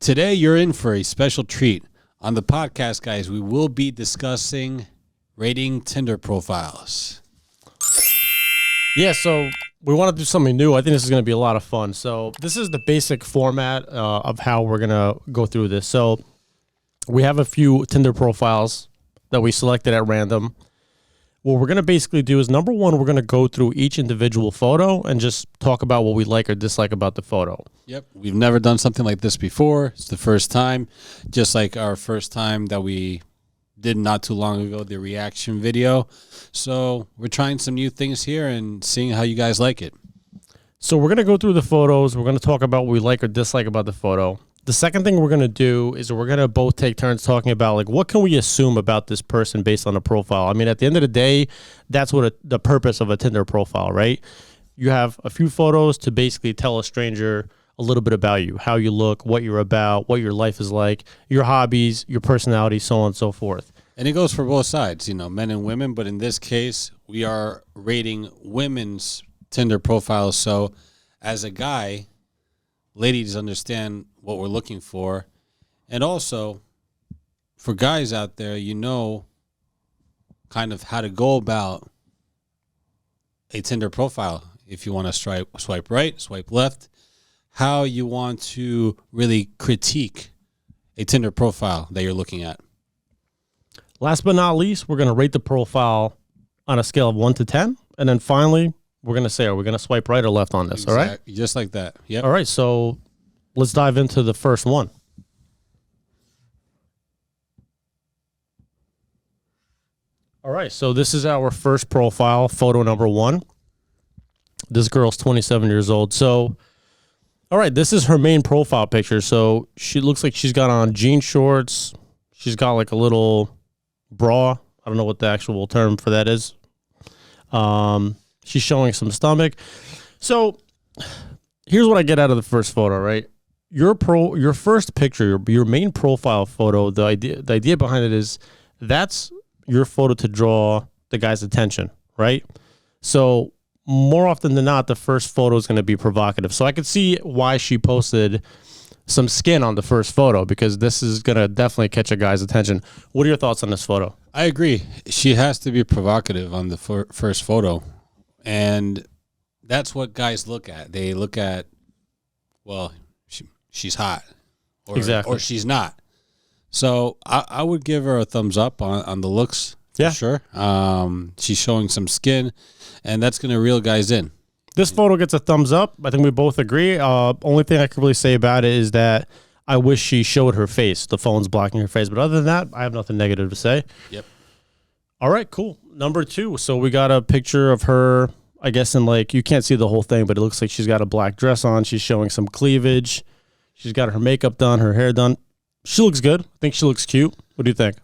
Today, you're in for a special treat. On the podcast, guys, we will be discussing rating Tinder profiles. Yeah, so we want to do something new. I think this is going to be a lot of fun. So this is the basic format of how we're going to go through this. So we have a few Tinder profiles that we selected at random. What we're going to basically do is, number one, we're going to go through each individual photo and just talk about what we like or dislike about the photo. Yep. We've never done something like this before. It's the first time, just like our first time that we did not too long ago, the reaction video. So we're trying some new things here and seeing how you guys like it. So we're going to go through the photos. We're going to talk about what we like or dislike about the photo. The second thing we're going to do is we're going to both take turns talking about, like, what can we assume about this person based on a profile? I mean, at the end of the day, that's what the purpose of a Tinder profile, right? You have a few photos to basically tell a stranger a little bit about you, how you look, what you're about, what your life is like, your hobbies, your personality, so on and so forth. And it goes for both sides, men and women. But in this case, we are rating women's Tinder profiles. So as a guy, ladies understand what we're looking for. And also, for guys out there, kind of how to go about a Tinder profile. If you want to swipe right, swipe left, how you want to really critique a Tinder profile that you're looking at. Last but not least, we're going to rate the profile on a scale of 1 to 10. And then finally, we're going to say, are we going to swipe right or left on this? Exactly. All right? Just like that. Yep. All right, so let's dive into the first one. All right, so this is our first profile, photo number 1. This girl's 27 years old. So, all right, this is her main profile picture. So she looks like she's got on jean shorts. She's got like a little bra. I don't know what the actual term for that is. She's showing some stomach. So here's what I get out of the first photo, right? Your first picture, your main profile photo, the idea behind it is that's your photo to draw the guy's attention, right? So more often than not, the first photo is going to be provocative. So I could see why she posted some skin on the first photo, because this is going to definitely catch a guy's attention. What are your thoughts on this photo? I agree. She has to be provocative on the first photo. And that's what guys look at. They look at, well, she's hot, or, exactly, or she's not. So I would give her a thumbs up on the looks. For sure. She's showing some skin, and that's going to reel guys in. This photo gets a thumbs up. I think we both agree. Only thing I can really say about it is that I wish she showed her face. The phone's blocking her face. But other than that, I have nothing negative to say. Yep. All right, cool. Number 2. So we got a picture of her, I guess, in, like, you can't see the whole thing, but it looks like she's got a black dress on. She's showing some cleavage. She's got her makeup done, her hair done. She looks good. I think she looks cute. What do you think?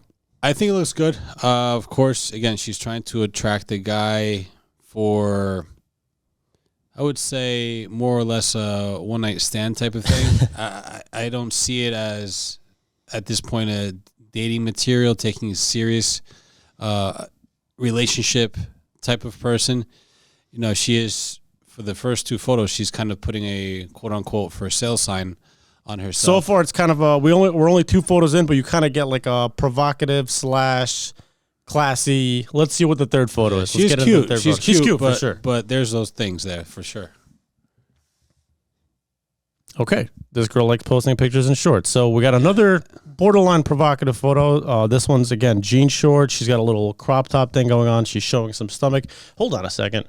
I think it looks good. Of course, again, she's trying to attract a guy for, I would say, more or less a one-night stand type of thing. I don't see it as, at this point, a dating material, taking a serious relationship type of person. She is, for the first 2 photos, she's kind of putting a quote-unquote for sale sign on herself. So far, it's kind of we're only 2 photos in, but you kind of get like a provocative / classy. Let's see what the third photo is. She's cute. She's cute for sure. But there's those things there for sure. Okay, this girl likes posting pictures in shorts. So we got another borderline provocative photo. This one's, again, jean shorts. She's got a little crop top thing going on. She's showing some stomach. Hold on a second.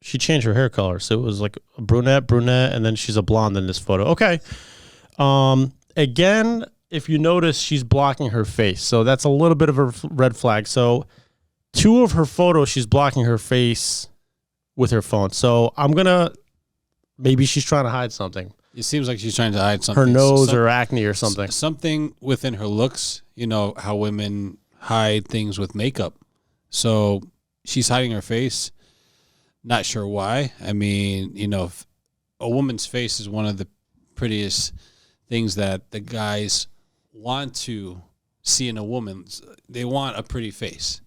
She changed her hair color, so it was like a brunette, and then she's a blonde in this photo. Okay. Again, if you notice, she's blocking her face, so that's a little bit of a red flag. So 2 of her photos, she's blocking her face with her phone. So maybe she's trying to hide something. It seems like she's trying to hide something. Her nose or acne or something. Something within her looks, how women hide things with makeup. So she's hiding her face. Not sure why. I mean, a woman's face is one of the prettiest things that the guys want to see in a woman. They want a pretty face.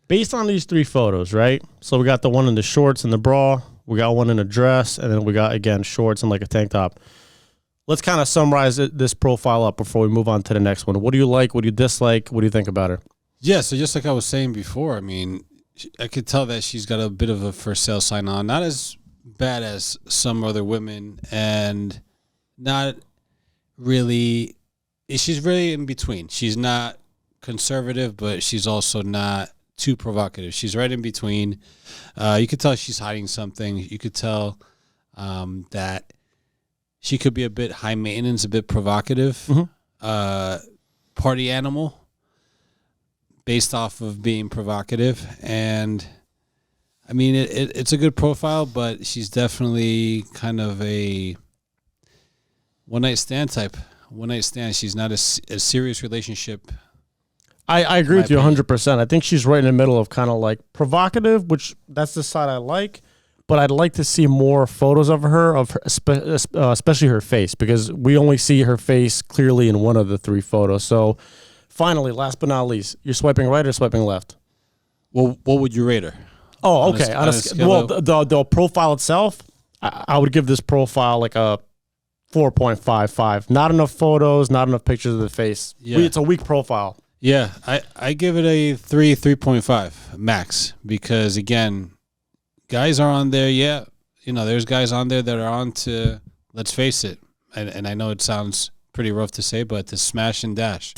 Based on these 3 photos, right? So we got the one in the shorts and the bra. We got one in a dress. And then we got, again, shorts and like a tank top. let's kind of summarize this profile up before we move on to the next one. What do you like? What do you dislike? What do you think about her? Yeah, so just like I was saying before, I mean, I could tell that she's got a bit of a for sale sign on. Not as bad as some other women, and not really. She's really in between. She's not conservative, but she's also not too provocative. She's right in between. You could tell she's hiding something. You could tell that she could be a bit high maintenance, a bit provocative, party animal, based off of being provocative. And I mean, it's a good profile, but she's definitely kind of a one-night stand type. One-night stand. She's not a serious relationship. I agree with you 100%. I think she's right in the middle of kind of like provocative, which that's the side I like. But I'd like to see more photos of her, especially her face, because we only see her face clearly in one of the 3 photos. So finally, last but not least, you're swiping right or swiping left? Well, what would you rate her? Oh, okay. Well, the profile itself, I would give this profile like a 4.55. Not enough photos, not enough pictures of the face. Yeah. It's a weak profile. Yeah, I give it a 3.5 max, because again, guys are on there. Yeah, there's guys on there that are on to, let's face it, and I know it sounds pretty rough to say, but to smash and dash,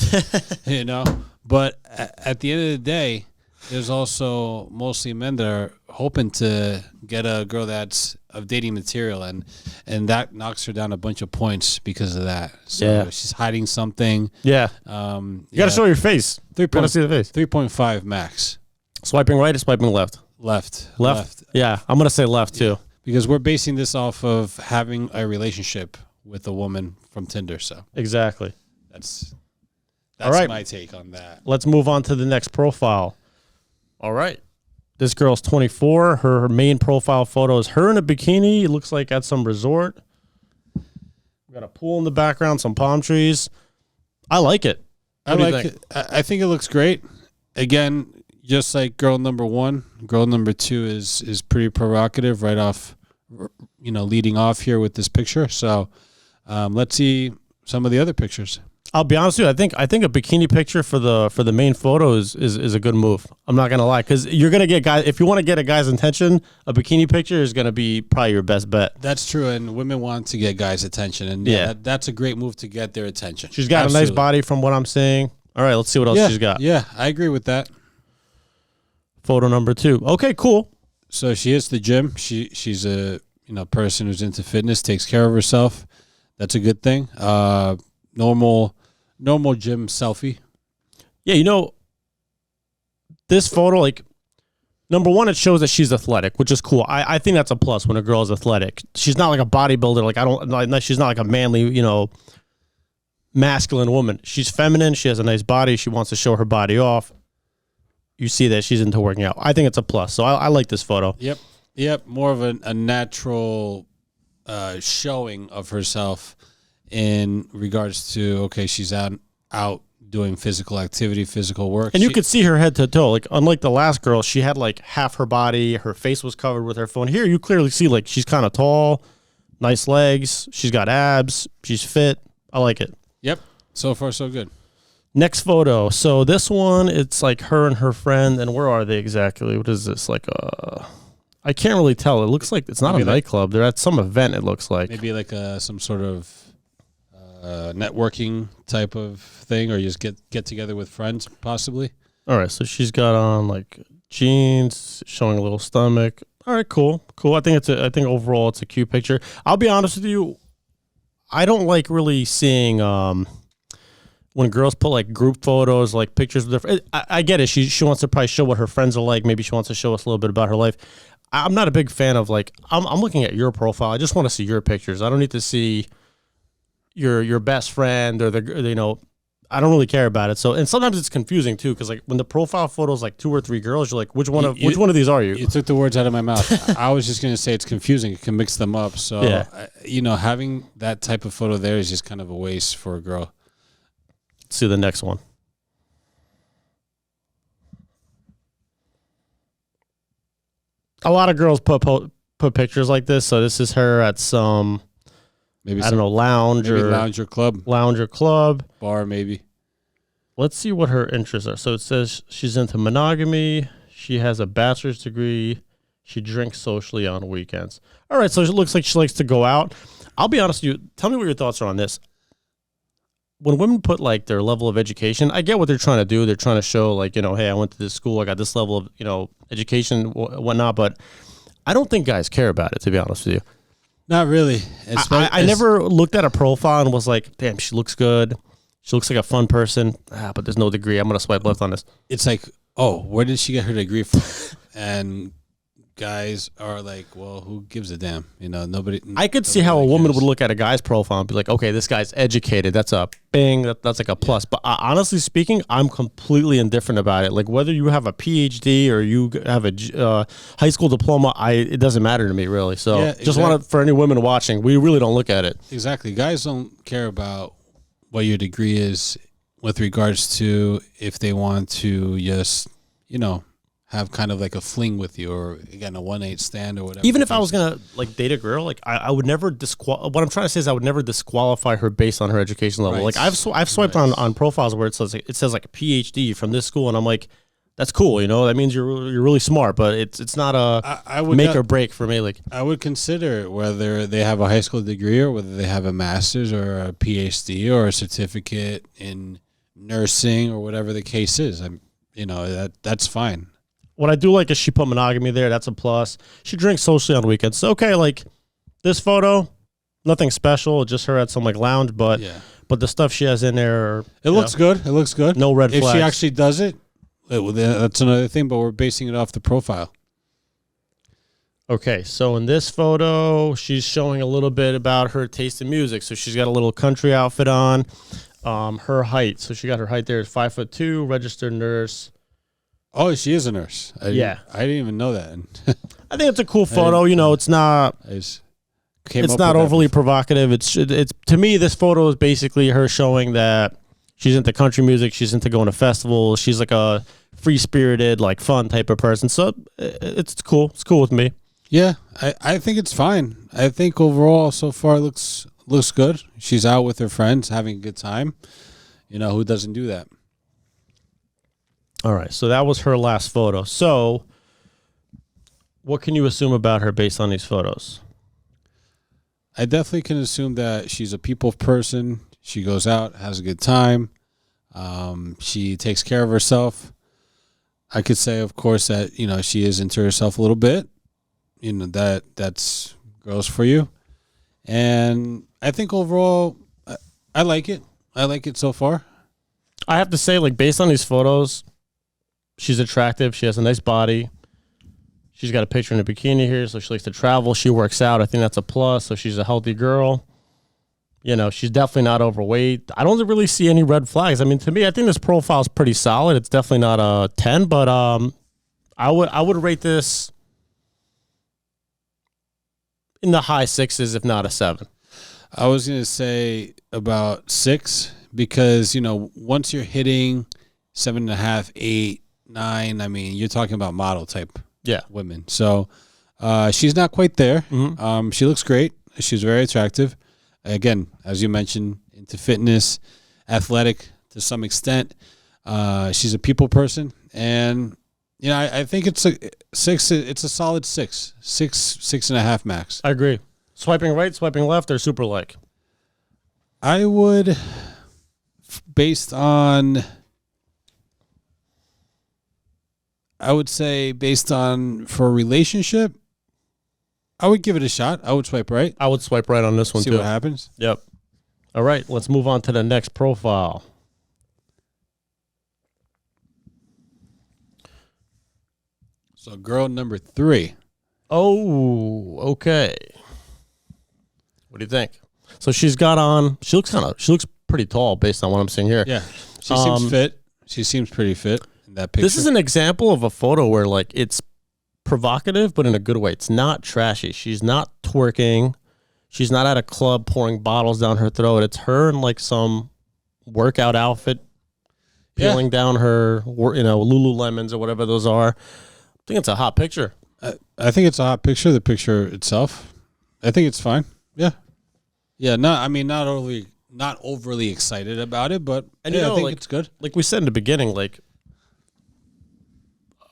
But at the end of the day, there's also mostly men that are hoping to get a girl that's of dating material, and that knocks her down a bunch of points because of that. So she's hiding something. Yeah. You got to show your face. Got to see the face. 3.5 max. Swiping right or swiping left? Left. Yeah, I'm going to say left too. Because we're basing this off of having a relationship with a woman from Tinder. So exactly. That's all right. My take on that. Let's move on to the next profile. All right. This girl's 24. Her main profile photo is her in a bikini. It looks like at some resort. We got a pool in the background, some palm trees. I like it. I like it. I think it looks great. Again, just like girl number 1, girl number 2 is pretty provocative right off, leading off here with this picture. So let's see some of the other pictures. I'll be honest with you. I think a bikini picture for the main photo is a good move. I'm not gonna lie, because you're gonna get guys. If you want to get a guy's attention, a bikini picture is gonna be probably your best bet. That's true, and women want to get guys' attention, and that's a great move to get their attention. She's got a nice body, from what I'm seeing. All right, let's see what else she's got. Yeah, I agree with that. Photo number 2. Okay, cool. So she hits the gym. She's a person who's into fitness, takes care of herself. That's a good thing. Normal gym selfie. Yeah, this photo, like, number 1, it shows that she's athletic, which is cool. I think that's a plus when a girl is athletic. She's not like a bodybuilder. She's not like a manly, masculine woman. She's feminine. She has a nice body. She wants to show her body off. You see that she's into working out. I think it's a plus. So I like this photo. Yep. More of a natural showing of herself in regards to, okay, she's out doing physical activity, physical work. And you could see her head to toe. Like, unlike the last girl, she had like half her body. Her face was covered with her phone. Here, you clearly see like she's kind of tall, nice legs. She's got abs. She's fit. I like it. Yep. So far, so good. Next photo. So this one, it's like her and her friend. And where are they exactly? What is this? Like I can't really tell. It looks like it's not maybe a nightclub. They're at some event, it looks like. Maybe like some sort of networking type of thing, or you just get together with friends, possibly. All right. So she's got on like jeans, showing a little stomach. All right, cool. I think overall it's a cute picture. I'll be honest with you. I don't like really seeing when girls put like group photos, like pictures of their. I get it. She wants to probably show what her friends are like. Maybe she wants to show us a little bit about her life. I'm not a big fan of like. I'm looking at your profile. I just want to see your pictures. I don't need to see your best friend or I don't really care about it. So, and sometimes it's confusing too, because like when the profile photo is like 2 or 3 girls, you're like, which one of these are you? You took the words out of my mouth. I was just gonna say it's confusing. It can mix them up. So, having that type of photo there is just kind of a waste for a girl. Let's see the next one. A lot of girls put pictures like this. So this is her at some Maybe I don't know, lounge lounge or club, bar, maybe. Let's see what her interests are. So it says she's into monogamy. She has a bachelor's degree. She drinks socially on weekends. All right, so it looks like she likes to go out. I'll be honest with you. Tell me what your thoughts are on this. When women put like their level of education, I get what they're trying to do. They're trying to show like, hey, I went to this school. I got this level of, education, whatnot. But I don't think guys care about it, to be honest with you. Not really. I never looked at a profile and was like, damn, she looks good. She looks like a fun person. But there's no degree. I'm going to swipe left on this. It's like, oh, where did she get her degree from? And guys are like, well, who gives a damn? Nobody. I could see how a woman would look at a guy's profile and be like, okay, this guy's educated. That's a bing. That's like a plus. But honestly speaking, I'm completely indifferent about it. Like whether you have a PhD or you have a high school diploma, it doesn't matter to me really. So just want for any women watching, we really don't look at it. Exactly. Guys don't care about what your degree is with regards to if they want to just, have kind of like a fling with you, or again a 1-8 stand or whatever. Even if I was gonna like date a girl, like I would never what I'm trying to say is I would never disqualify her based on her education level. Right. Like I've swiped on profiles where it says like a PhD from this school, and I'm like, that's cool, that means you're really smart, but it's not a make or break for me. Like I would consider whether they have a high school degree or whether they have a master's or a PhD or a certificate in nursing or whatever the case is. That's fine. What I do like is she put monogamy there. That's a plus. She drinks socially on weekends. So, okay, like this photo, nothing special. Just her at some like lounge, but the stuff she has in there, it looks good. It looks good. No red flags. If she actually does it, that's another thing. But we're basing it off the profile. Okay, so in this photo, she's showing a little bit about her taste in music. So she's got a little country outfit on. Her height. So she got her height there is 5'2", registered nurse. Oh, she is a nurse. I didn't even know that. I think it's a cool photo. It's not. It's not overly provocative. It's to me, this photo is basically her showing that she's into country music. She's into going to festivals. She's like a free spirited, like fun type of person. So it's cool. It's cool with me. Yeah, I think it's fine. I think overall, so far, it looks good. She's out with her friends, having a good time. Who doesn't do that? All right, so that was her last photo. So what can you assume about her based on these photos? I definitely can assume that she's a people person. She goes out, has a good time. She takes care of herself. I could say, of course, that, she is into herself a little bit. That's girls for you. And I think overall, I like it. I like it so far. I have to say, like, based on these photos, she's attractive. She has a nice body. She's got a picture in a bikini here, so she likes to travel. She works out. I think that's a plus. So she's a healthy girl. She's definitely not overweight. I don't really see any red flags. I mean, to me, I think this profile is pretty solid. It's definitely not a 10, but I would rate this in the high 6s, if not a 7. I was going to say about 6 because, once you're hitting 7.5, 8, 9, I mean, you're talking about model type women. So she's not quite there. Mm-hmm. She looks great. She's very attractive. Again, as you mentioned, into fitness, athletic to some extent. She's a people person. And, I think it's a 6. It's a solid 6. 6.5 max. I agree. Swiping right, swiping left, they're super like. I would, based on... I would say based on for a relationship, I would give it a shot. I would swipe right. I would swipe right on this one too. See what happens. Yep. All right, let's move on to the next profile. So girl number 3. Oh, okay. What do you think? So she looks pretty tall based on what I'm seeing here. Yeah. She seems fit. She seems pretty fit. That picture. This is an example of a photo where like it's provocative, but in a good way. It's not trashy. She's not twerking. She's not at a club pouring bottles down her throat. It's her in like some workout outfit, peeling down her, Lululemons or whatever those are. I think it's a hot picture. I think it's a hot picture. The picture itself, I think it's fine. Yeah. Yeah, not overly excited about it, but And yeah, I think like, it's good. Like we said in the beginning, like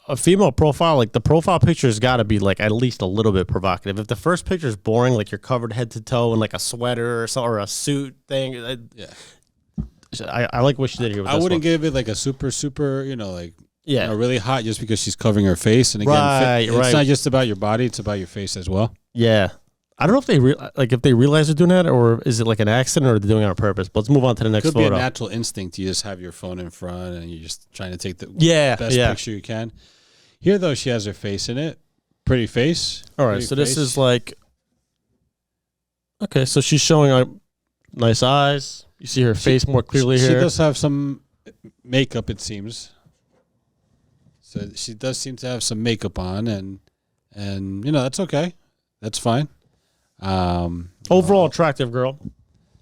a female profile, like the profile picture's got to be like at least a little bit provocative. If the first picture is boring, like you're covered head to toe in like a sweater or a suit thing, Yeah, I like what she did here. With I this wouldn't one. give it like a super, like Yeah, really hot just because she's covering her face. And again, it's not just about your body; it's about your face as well. yeah. I don't know if they if they realize they're doing that, or is it like an accident, or they're doing it on purpose. But let's move on to the next Could photo. be a natural instinct. You just have your phone in front and you're just trying to take the best picture you can. Here, though, she has her face in it. Pretty face. All right, so this is like, okay, so she's showing nice eyes. You see her face more clearly here. She does have some makeup, it seems. So she does seem to have some makeup on, and that's okay. That's fine. Overall attractive girl.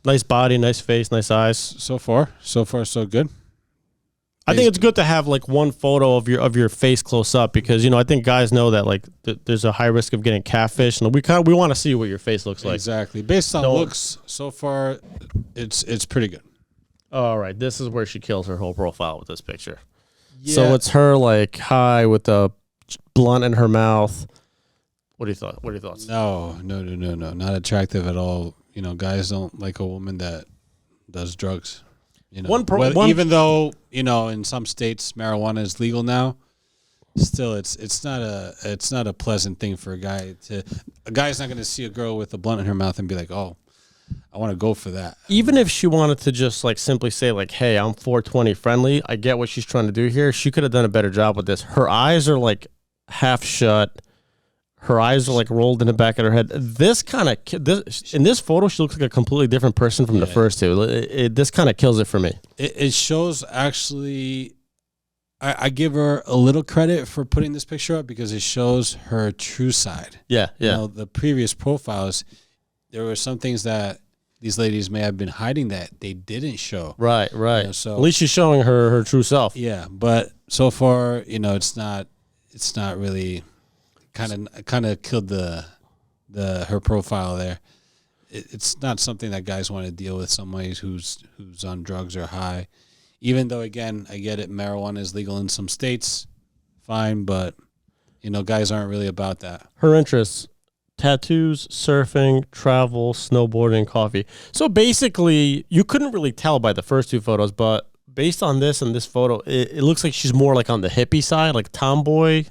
Nice body, nice face, nice eyes. So far, so good. I think it's good to have like one photo of your face close up because I think guys know that like there's a high risk of getting catfish, and we want to see what your face looks like. Exactly. Based on looks, so far, it's pretty good. All right, this is where she kills her whole profile with this picture. Yeah. So it's her like high with the blunt in her mouth. What are your thoughts? No, not attractive at all. Guys don't like a woman that does drugs. Even though in some states marijuana is legal now, still it's not a pleasant thing for a guy to. A guy's not going to see a girl with a blunt in her mouth and be like, oh, I want to go for that. Even if she wanted to just like simply say like, hey, I'm 420 friendly. I get what she's trying to do here. She could have done a better job with this. Her eyes are like half shut. Her eyes are like rolled in the back of her head. In this photo, she looks like a completely different person from the first two. This kind of kills it for me. It shows actually. I give her a little credit for putting this picture up because it shows her true side. Yeah. The previous profiles, there were some things that these ladies may have been hiding that they didn't show. Right. So at least she's showing her true self. Yeah, but so far, it's not really. Kind of killed her profile there. It's not something that guys want to deal with. Somebody who's on drugs or high, even though again I get it. Marijuana is legal in some states, fine, but guys aren't really about that. Her interests: tattoos, surfing, travel, snowboarding, coffee. So basically, you couldn't really tell by the first two photos, but based on this and this photo, it looks like she's more like on the hippie side, like tomboy.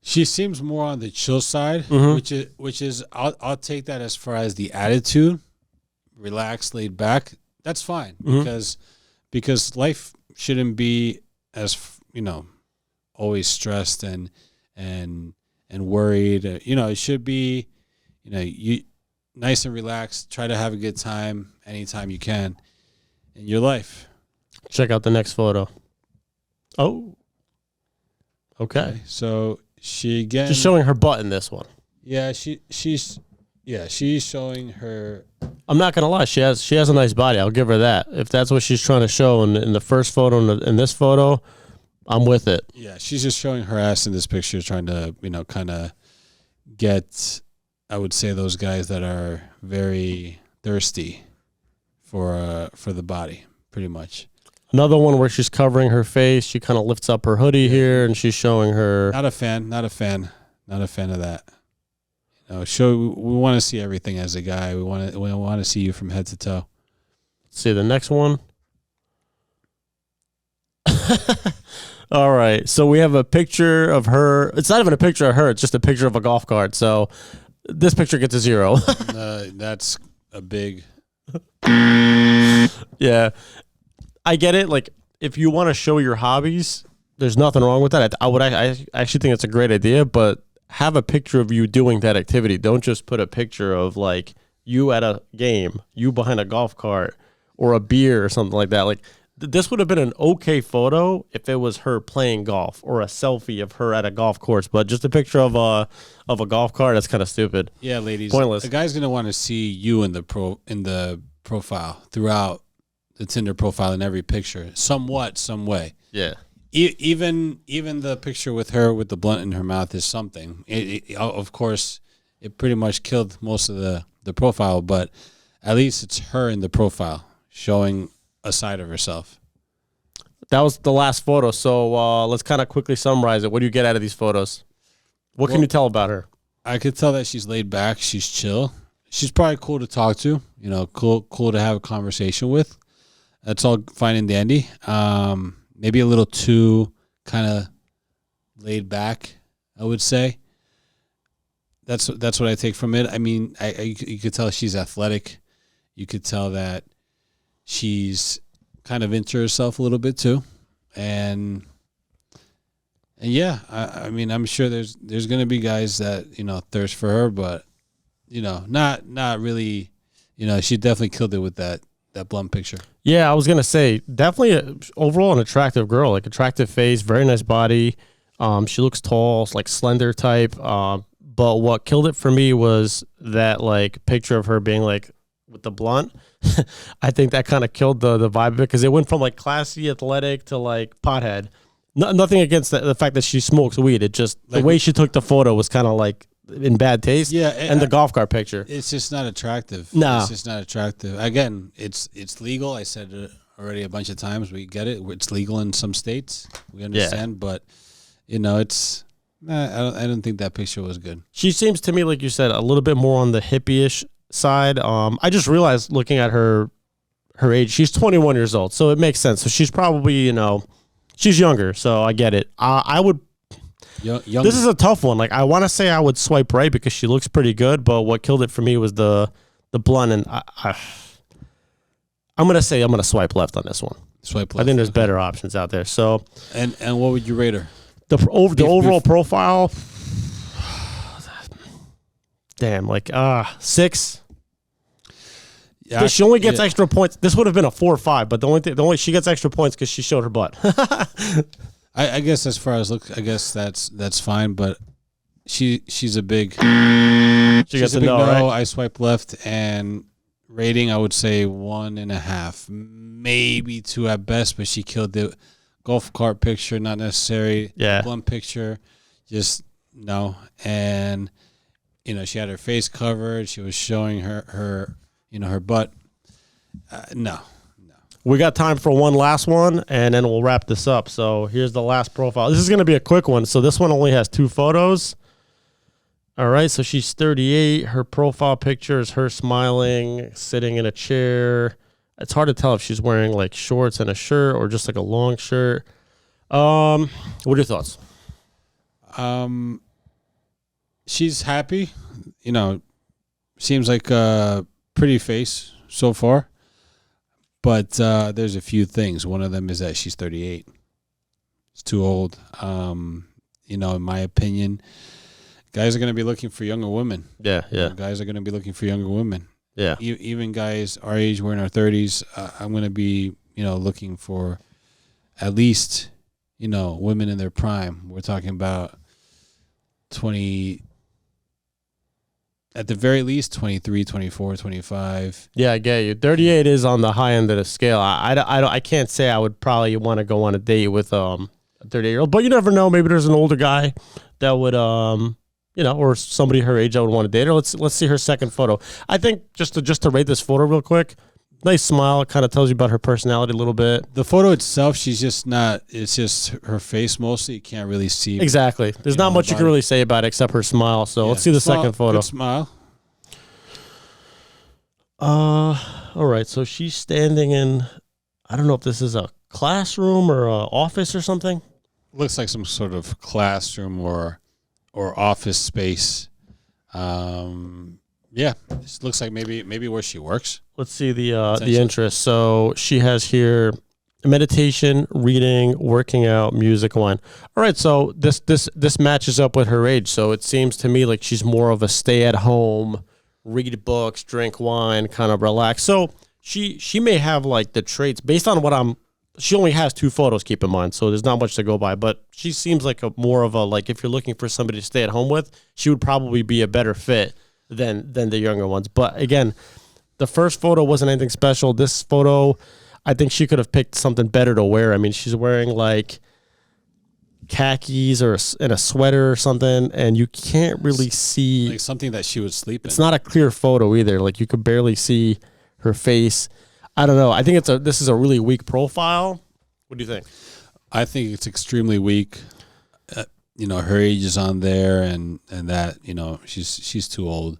She seems more on the chill side, which is I'll take that as far as the attitude, relaxed, laid back. That's fine because life shouldn't be as always stressed and worried. It should be you nice and relaxed. Try to have a good time anytime you can in your life. Check out the next photo. Oh, okay. So. She again just showing her butt in this one. Yeah, she's showing her. I'm not gonna lie, she has a nice body. I'll give her that. If that's what she's trying to show in the first photo and in this photo, I'm with it. Yeah, she's just showing her ass in this picture, trying to kind of get. I would say those guys that are very thirsty for the body, pretty much. Another one where she's covering her face. She kind of lifts up her hoodie here, and she's showing her. Not a fan of that. We want to see everything as a guy. We want to see you from head to toe. Let's see the next one. All right, so we have a picture of her. It's not even a picture of her. It's just a picture of a golf cart. So this picture gets a 0. That's a big. Yeah. I get it. Like, if you want to show your hobbies, there's nothing wrong with that. I actually think it's a great idea, but have a picture of you doing that activity. Don't just put a picture of, like, you at a game, you behind a golf cart, or a beer or something like that. Like, this would have been an okay photo if it was her playing golf or a selfie of her at a golf course, but just a picture of a golf cart, that's kind of stupid. Yeah, ladies. Pointless. The guy's going to want to see you in the profile throughout the Tinder profile in every picture, some way. Yeah. Even the picture with her with the blunt in her mouth is something. Of course, it pretty much killed most of the profile, but at least it's her in the profile showing a side of herself. That was the last photo. So let's kind of quickly summarize it. What do you get out of these photos? What can you tell about her? I could tell that she's laid back. She's chill. She's probably cool to talk to. Cool to have a conversation with. That's all fine and dandy. Maybe a little too kind of laid back, I would say. That's what I take from it. I mean, you could tell she's athletic. You could tell that she's kind of into herself a little bit too, and yeah, I mean, I'm sure there's gonna be guys that thirst for her, but not really. She definitely killed it with that blunt picture. Yeah, I was gonna say definitely overall an attractive girl, like attractive face, very nice body. She looks tall, like slender type. But what killed it for me was that like picture of her being like with the blunt. I think that kind of killed the vibe of it because it went from like classy, athletic to like pothead. Nothing against the fact that she smokes weed. It just like, the way she took the photo was kind of like in bad taste. Yeah, and the golf cart picture. It's just not attractive. No, it's just not attractive. Again, it's legal. I said it already a bunch of times. We get it. It's legal in some states. We understand, but it's. I don't think that picture was good. She seems to me, like you said, a little bit more on the hippie-ish side. I just realized looking at her age, she's 21 years old, so it makes sense. So she's probably, she's younger, so I get it. I would. Young. This is a tough one. Like I want to say I would swipe right because she looks pretty good, but what killed it for me was the blunt, and I'm gonna say I'm gonna swipe left on this one. Swipe left. I think there's better options out there. So and what would you rate her? The overall profile, damn, like 6. Yeah, she only gets extra points. This would have been a 4 or 5, but the only she gets extra points because she showed her butt. I guess as far as look, I guess that's fine. But she's a big. She gets a no, right? I swipe left, and rating I would say 1.5, maybe 2 at best. But she killed it. Golf cart picture, not necessary. Yeah. Blunt picture, just no. And she had her face covered. She was showing her her butt. No. We got time for one last one, and then we'll wrap this up. So here's the last profile. This is going to be a quick one. So this one only has 2 photos. All right. So she's 38. Her profile picture is her smiling, sitting in a chair. It's hard to tell if she's wearing like shorts and a shirt or just like a long shirt. What are your thoughts? She's happy. Seems like a pretty face so far. But there's a few things. One of them is that she's 38. It's too old. In my opinion, guys are going to be looking for younger women. Yeah. Guys are going to be looking for younger women. Yeah. Even guys our age, we're in our 30s. I'm going to be, looking for at least, women in their prime. We're talking about 20, at the very least, 23, 24, 25. Yeah, I get you. 38 is on the high end of the scale. I can't say I would probably want to go on a date with a 38-year-old, but you never know. Maybe there's an older guy that would, or somebody her age I would want to date her. Let's see her second photo. I think just to rate this photo real quick, nice smile. It kind of tells you about her personality a little bit. The photo itself, she's just not. It's just her face mostly. You can't really see. Exactly. There's not much you can really say about it except her smile. So let's see the second photo. Good smile. All right. So she's standing in. I don't know if this is a classroom or a office or something. Looks like some sort of classroom or office space. Yeah, it looks like maybe where she works. Let's see the interest. So she has here meditation, reading, working out, music, wine. All right, so this matches up with her age. So it seems to me like she's more of a stay-at-home, read books, drink wine, kind of relax. So she may have like the traits based on what she only has 2 photos, keep in mind, so there's not much to go by, but she seems like more of a, like, if you're looking for somebody to stay at home with, she would probably be a better fit than the younger ones. But again, the first photo wasn't anything special. This photo, I think she could have picked something better to wear. I mean, she's wearing like khakis and a sweater or something, and you can't really see like something that she would sleep in. It's not a clear photo either. Like you could barely see her face. I don't know. I think this is a really weak profile. What do you think? I think it's extremely weak. Her age is on there, and that she's too old.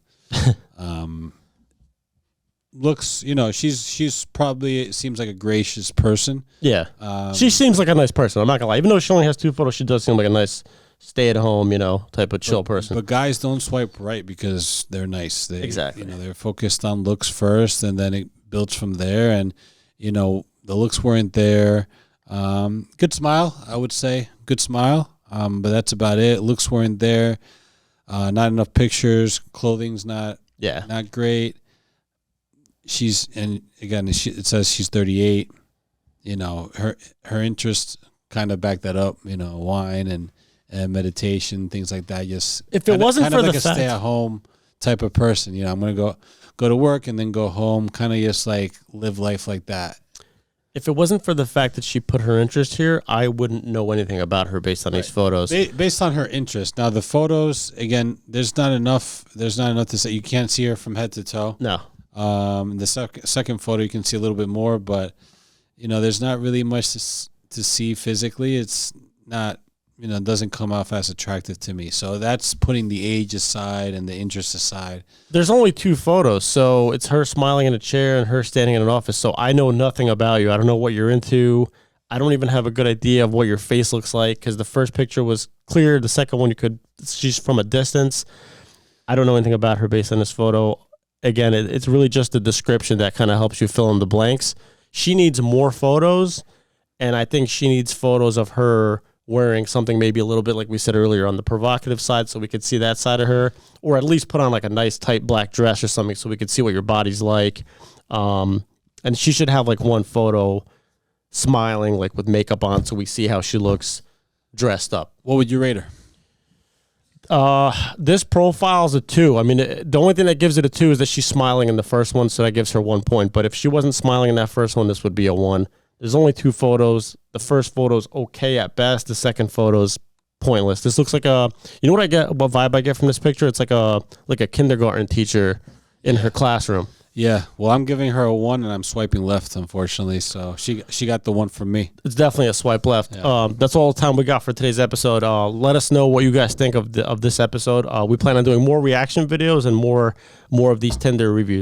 Looks, she's probably, it seems like a gracious person. Yeah, she seems like a nice person. I'm not gonna lie. Even though she only has 2 photos, she does seem like a nice stay-at-home, type of chill person. But guys don't swipe right because they're nice. Exactly. They're focused on looks first, and then it builds from there. And the looks weren't there. Good smile, I would say. Good smile. But that's about it. Looks weren't there. Not enough pictures. Clothing's not great. It says she's 38. Her interests kind of back that up. Wine and meditation, things like that. Just if it wasn't for like the a fact, stay-at-home type of person. I'm gonna go to work and then go home. Kind of just like live life like that. If it wasn't for the fact that she put her interest here, I wouldn't know anything about her based on these photos. Based on her interest. Now the photos, again, there's not enough to say. You can't see her from head to toe. No. The second photo you can see a little bit more, but there's not really much to see physically. It's not, doesn't come off as attractive to me. So that's putting the age aside and the interest aside. There's only 2 photos, so it's her smiling in a chair and her standing in an office. So I know nothing about you. I don't know what you're into. I don't even have a good idea of what your face looks like because the first picture was clear. The second one, she's from a distance. I don't know anything about her based on this photo. Again, it's really just a description that kind of helps you fill in the blanks. She needs more photos, and I think she needs photos of her wearing something maybe a little bit, like we said earlier, on the provocative side so we could see that side of her, or at least put on like a nice tight black dress or something so we could see what your body's like. And she should have like one photo smiling, like with makeup on, so we see how she looks dressed up. What would you rate her? This profile is a 2. I mean, the only thing that gives it a 2 is that she's smiling in the first one, so that gives her 1 point. But if she wasn't smiling in that first one, this would be a 1. There's only 2 photos. The first photo's okay at best. The second photo's pointless. This looks like what vibe I get from this picture? It's like a kindergarten teacher in her classroom. Yeah, well, I'm giving her a 1, and I'm swiping left, unfortunately. So she got the 1 from me. It's definitely a swipe left. Yeah. That's all the time we got for today's episode. Let us know what you guys think of this episode. We plan on doing more reaction videos and more of these Tinder reviews.